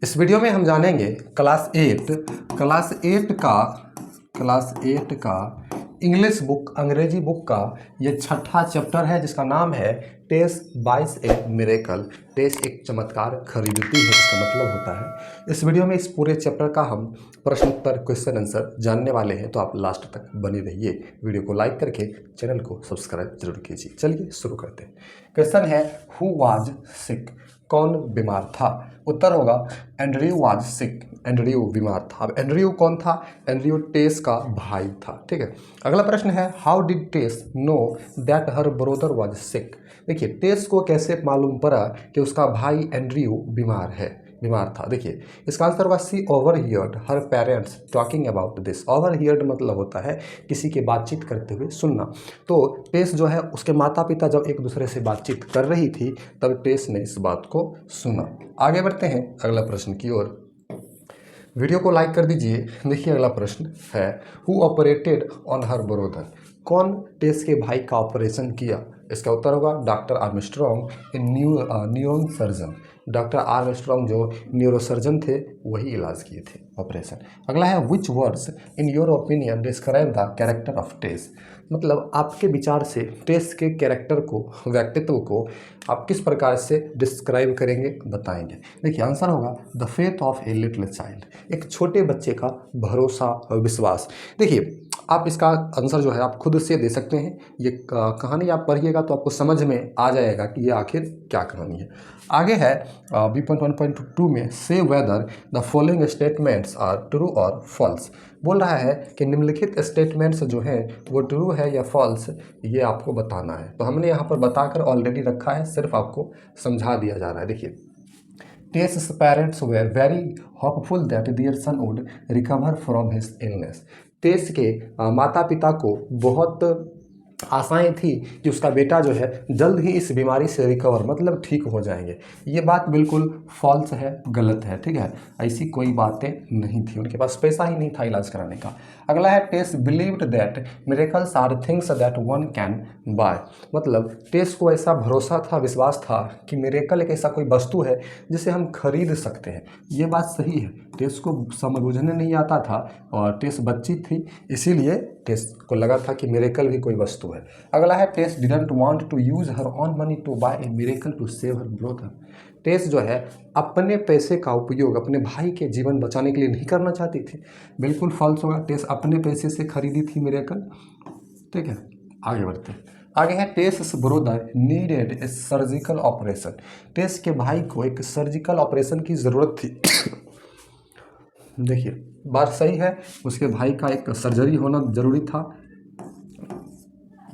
इस वीडियो में हम जानेंगे क्लास 8 का इंग्लिश बुक अंग्रेजी बुक का ये छठा चैप्टर है जिसका नाम है टेस बाइस ए मिरेकल। टेस एक चमत्कार खरीदती है, इसका मतलब होता है। इस वीडियो में इस पूरे चैप्टर का हम प्रश्न उत्तर क्वेश्चन आंसर जानने वाले हैं, तो आप लास्ट तक बने रहिए। वीडियो को लाइक करके चैनल को सब्सक्राइब जरूर कीजिए। चलिए शुरू करते हैं। क्वेश्चन है हु वाज सिक, कौन बीमार था। उत्तर होगा एंड्रयू वाज सिक, एंड्रयू बीमार था। अब एंड्रयू कौन था? एंड्रयू टेस का भाई था। ठीक है, अगला प्रश्न है how did Tess know that her brother was sick. देखिए, टेस को कैसे मालूम पड़ा कि उसका भाई एंड्रयू बीमार था। देखिए, इसका आंसर होगा सी ओवरहियर्ड हर पेरेंट्स टॉकिंग अबाउट दिस। ओवरहियर्ड मतलब होता है किसी की बातचीत करते हुए सुनना। तो टेस जो है उसके माता पिता जब एक दूसरे से बातचीत कर रही थी तब टेस ने इस बात को सुना। आगे बढ़ते हैं अगला प्रश्न की ओर। वीडियो को लाइक कर दीजिए। देखिए, अगला प्रश्न है who operated on her brother, कौन टेस के भाई का ऑपरेशन किया। इसका उत्तर होगा doctor Armstrong, neuro surgeon. Doctor Armstrong जो न्यूरोसर्जन थे वही इलाज किए थे, ऑपरेशन। अगला है which words in your opinion describe the character of Tess. मतलब आपके विचार से टेस के कैरेक्टर को, व्यक्तित्व को आप किस प्रकार से डिस्क्राइब करेंगे, बताएंगे। देखिए, आंसर होगा the faith of a little child, एक छोटे बच्चे का भरोसा और विश्वास। देखिए, आप इसका आंसर जो है आप खुद से दे सकते हैं। ये कहानी आप पढ़िएगा तो आपको समझ में आ जाएगा कि ये आखिर क्या कहानी है। आगे है B.1.2 में से whether the following statements are true और फॉल्स। बोल रहा है कि निम्नलिखित स्टेटमेंट्स जो हैं वो ट्रू है या फॉल्स, ये आपको बताना है। तो हमने यहाँ पर बताकर ऑलरेडी रखा है, सिर्फ आपको समझा दिया जा रहा है। देखिए, Tess's parents were very hopeful that their son would recover from his illness. Tess के माता पिता को बहुत आशाएं थी कि उसका बेटा जो है जल्द ही इस बीमारी से रिकवर मतलब ठीक हो जाएंगे। ये बात बिल्कुल फॉल्स है, गलत है। ठीक है, ऐसी कोई बातें नहीं थी, उनके पास पैसा ही नहीं था इलाज कराने का। अगला है Tess believed that miracles are things that one can buy. मतलब टेस को ऐसा भरोसा था, विश्वास था कि मिरेकल एक ऐसा कोई वस्तु है जिसे हम खरीद सकते हैं। ये बात सही है। टेस को समझने नहीं आता था और टेस बच्ची थी, इसीलिए टेस को लगा था कि मिरेकल भी कोई वस्तु है। अगला है Tess didn't want to use her own money to buy a miracle to save her brother. Tess जो है अपने पैसे का उपयोग अपने भाई के जीवन बचाने के लिए नहीं करना चाहती थी। बिल्कुल फॉल्स होगा, टेस अपने पैसे से खरीदी थी मिरेकल। ठीक है, आगे बढ़ते हैं। आगे है Tess brother needed a surgical operation. Tess के भाई को एक सर्जिकल ऑपरेशन की ज़रूरत थी। देखिए, बात सही है, उसके भाई का एक सर्जरी होना जरूरी था,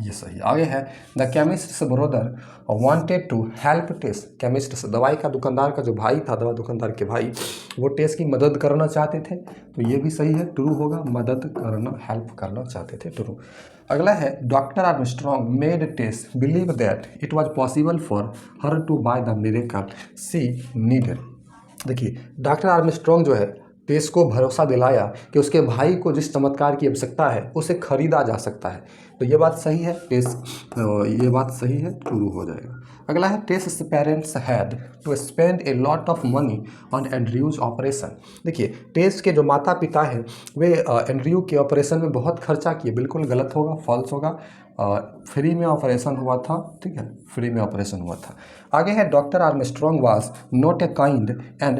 ये सही। आगे है the chemist brother wanted to help Tess. Chemist दवाई का दुकानदार का जो भाई था, दवा दुकानदार के भाई, वो टेस की मदद करना चाहते थे, तो ये भी सही है, ट्रू होगा। मदद करना, हेल्प करना चाहते थे, ट्रू। अगला है doctor Armstrong made Tess believe that it was possible for her to buy the miracle she needed. देखिए, डॉक्टर आर्मस्ट्रॉन्ग जो है टेस को भरोसा दिलाया कि उसके भाई को जिस चमत्कार की आवश्यकता है उसे खरीदा जा सकता है। तो ये बात सही है, ये बात सही है, ट्रू हो जाएगा। अगला है Tess parents had to spend a lot of money on Andrew's operation. देखिए, टेस के जो माता पिता हैं वे एंड्रयू के ऑपरेशन में बहुत खर्चा किए। बिल्कुल गलत होगा, फॉल्स होगा। फ्री में ऑपरेशन हुआ था। ठीक है, फ्री में ऑपरेशन हुआ था। आगे है doctor Armstrong was not a kind and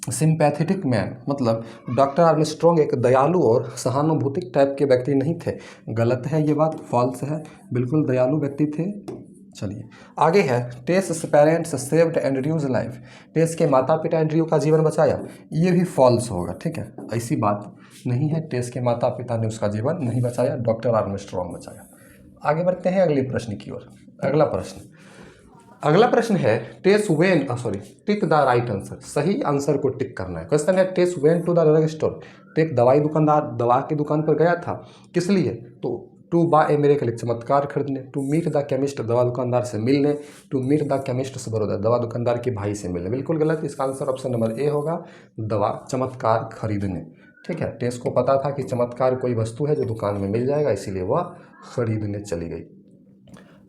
sympathetic man. मतलब डॉक्टर आर्मस्ट्रॉन्ग एक दयालु और सहानुभूतिक टाइप के व्यक्ति नहीं थे। गलत है, ये बात फॉल्स है, बिल्कुल दयालु व्यक्ति थे। चलिए, आगे है Tess parents saved Andrews life. टेस के माता पिता एंड्रयू का जीवन बचाया, ये भी फॉल्स होगा। ठीक है, ऐसी बात नहीं है, टेस के माता पिता ने उसका जीवन नहीं बचाया, डॉक्टर आर्मस्ट्रॉन्ग बचाया। आगे बढ़ते हैं अगले प्रश्न की ओर। अगला प्रश्न है Tess went tick the right answer. सही आंसर को टिक करना है। क्वेश्चन है Tess went to the drug store. तो एक दवा की दुकान पर गया था, किस लिए? तो टू बाय ए मिरेकल, एक चमत्कार खरीदने। टू मीट द केमिस्ट, दवा दुकानदार से मिलने। To meet the chemist brother, दवा दुकानदार के भाई से मिलने। बिल्कुल गलत, इसका आंसर ऑप्शन नंबर ए होगा, दवा चमत्कार खरीदने। ठीक है, टेस को पता था कि चमत्कार कोई वस्तु है जो दुकान में मिल जाएगा, इसीलिए वह खरीदने चली गई।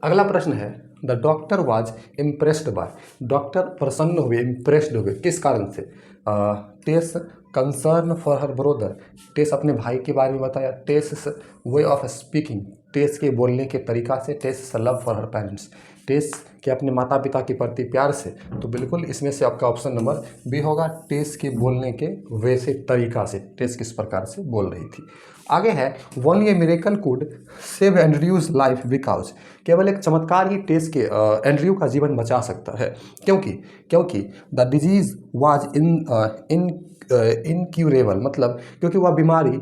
अगला प्रश्न है the doctor was impressed by, doctor प्रसन्न हुए, इम्प्रेस्ड हुए, किस कारण से? टेस कंसर्न फॉर हर ब्रोदर, टेस अपने भाई के बारे में बताया। टेस वे ऑफ स्पीकिंग, टेस के बोलने के तरीका से। टेस लव फॉर हर पेरेंट्स, टेस के अपने माता पिता के प्रति प्यार से। तो बिल्कुल इसमें से आपका ऑप्शन नंबर बी होगा, टेस के बोलने के वैसे तरीका से, टेस किस प्रकार से बोल रही थी। आगे है only A miracle could save Andrews life because, केवल एक चमत्कार ही टेस के एंड्रयू का जीवन बचा सकता है, क्योंकि द डिजीज वाज इनक्यूरेबल, मतलब क्योंकि वह बीमारी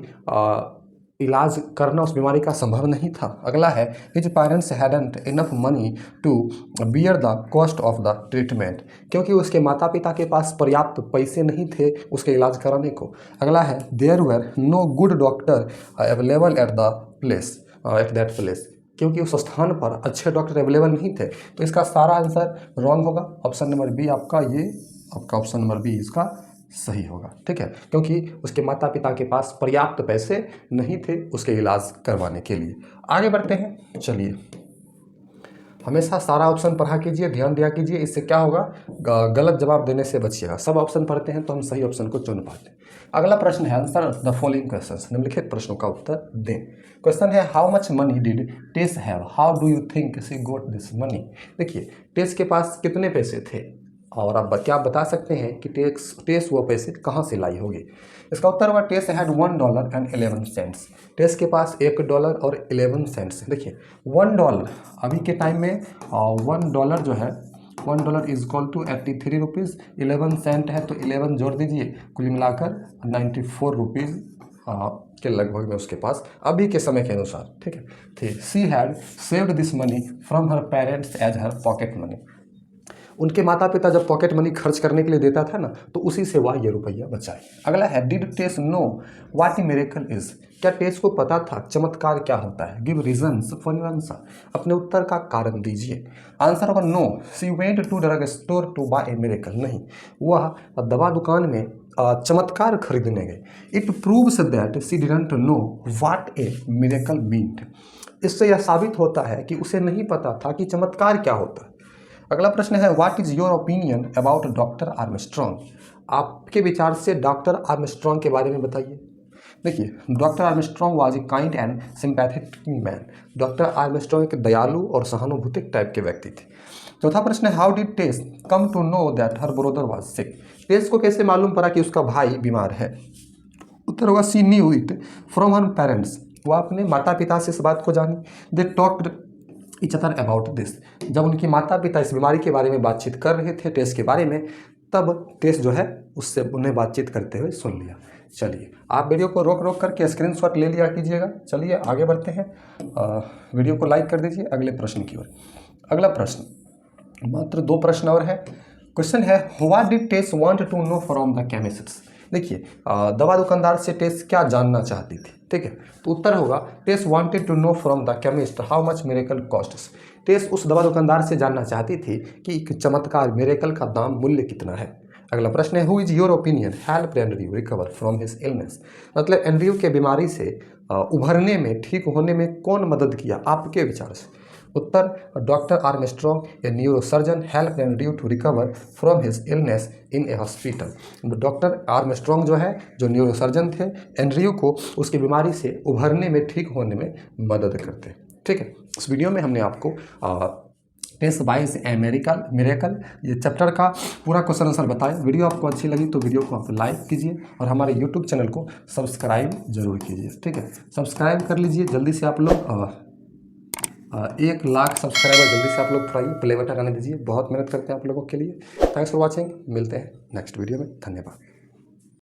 इलाज करना उस बीमारी का संभव नहीं था। अगला है his parents hadn't enough money to bear the cost of the treatment, क्योंकि उसके माता पिता के पास पर्याप्त पैसे नहीं थे उसके इलाज कराने को। अगला है there were no good doctor available at that place, क्योंकि उस स्थान पर अच्छे डॉक्टर अवेलेबल नहीं थे। तो इसका सारा आंसर रॉन्ग होगा, ऑप्शन नंबर बी आपका, ये आपका ऑप्शन नंबर बी इसका सही होगा, ठीक है, क्योंकि उसके माता पिता के पास पर्याप्त पैसे नहीं थे उसके इलाज करवाने के लिए। आगे बढ़ते हैं, चलिए, हमेशा सारा ऑप्शन पढ़ा कीजिए, ध्यान दिया कीजिए, इससे क्या होगा, गलत जवाब देने से बचिएगा। सब ऑप्शन पढ़ते हैं तो हम सही ऑप्शन को चुन पाते हैं। अगला प्रश्न है, आंसर द फॉलोइंग क्वेश्चंस, निम्नलिखित प्रश्नों का उत्तर दें। क्वेश्चन है how much money did Tess have, how do you think she got this money. देखिए टेस के पास कितने पैसे थे और आप क्या बता सकते हैं कि टेस वो पैसे कहाँ से लाई होगी। इसका उत्तर हुआ टेस हैड $1.11। टेस के पास $1 और 11 सेंट्स। देखिए $1 अभी के टाइम में $1 जो है, $1 is equal to 83 rupees, 11 cent है तो 11 जोड़ दीजिए, कुल मिलाकर 94 रुपीज़ के लगभग में उसके पास अभी के समय के अनुसार, ठीक है, थे। She had saved this money from her parents as her pocket money, उनके माता पिता जब पॉकेट मनी खर्च करने के लिए देता था ना, तो उसी से वह ये रुपया बचाए। अगला है did Tess know what a miracle is, क्या टेस को पता था चमत्कार क्या होता है। Give reasons for your answer, अपने उत्तर का कारण दीजिए। आंसर होगा no, she went to drug store to buy a miracle, नहीं, वह दवा दुकान में चमत्कार खरीदने गए। It proves that she didn't know what a miracle meant, इससे यह साबित होता है कि उसे नहीं पता था कि चमत्कार क्या होता है। अगला प्रश्न है what is your opinion about doctor Armstrong, आपके विचार से डॉक्टर आर्मस्ट्रॉन्ग के बारे में बताइए। देखिए doctor Armstrong was a kind and sympathetic man, doctor Armstrong एक दयालु और सहानुभूतिक टाइप के व्यक्ति थे। चौथा प्रश्न है how did Tess come to know that her brother was sick, Tess को कैसे मालूम पड़ा कि उसका भाई बीमार है। उत्तर होगा she knew it from her parents, वह अपने माता पिता से इस बात को जानी। They talked each other about this, जब उनके माता पिता इस बीमारी के बारे में बातचीत कर रहे थे टेस के बारे में, तब टेस जो है उससे उन्हें बातचीत करते हुए सुन लिया। चलिए आप वीडियो को रोक करके स्क्रीनशॉट ले लिया कीजिएगा। चलिए आगे बढ़ते हैं, वीडियो को लाइक कर दीजिए अगले प्रश्न की ओर। अगला प्रश्न, मात्र 2 प्रश्न और है। क्वेश्चन है what did Tess want to know from the chemists, देखिए दवा दुकानदार से टेस क्या जानना चाहती थी, ठीक है, तो उत्तर होगा Tess wanted to know from the chemist how much miracle costs, Tess उस दवा दुकानदार से जानना चाहती थी कि एक चमत्कार मिरेकल का दाम मूल्य कितना है। अगला प्रश्न है who is your opinion help Andrew recover from his illness, मतलब एंड्रयू के बीमारी से उभरने में, ठीक होने में कौन मदद किया आपके विचार से। उत्तर doctor Armstrong a neurosurgeon help Andrew to recover from his illness in a hospital, doctor Armstrong जो है, जो न्यूरोसर्जन थे, एंड्रयू को उसकी बीमारी से उभरने में, ठीक होने में मदद करते। ठीक है, इस वीडियो में हमने आपको टेस बाइस ए मिरेकल ये चैप्टर का पूरा क्वेश्चन आंसर बताया। वीडियो आपको अच्छी लगी तो वीडियो को आप लाइक कीजिए और हमारे यूट्यूब चैनल को सब्सक्राइब जरूर कीजिए। ठीक है, सब्सक्राइब कर लीजिए जल्दी से आप लोग, 1 लाख सब्सक्राइबर जल्दी से आप लोग कराइए, प्ले बटन आने दीजिए, बहुत मेहनत करते हैं आप लोगों के लिए। थैंक्स फॉर वॉचिंग, मिलते हैं नेक्स्ट वीडियो में, धन्यवाद।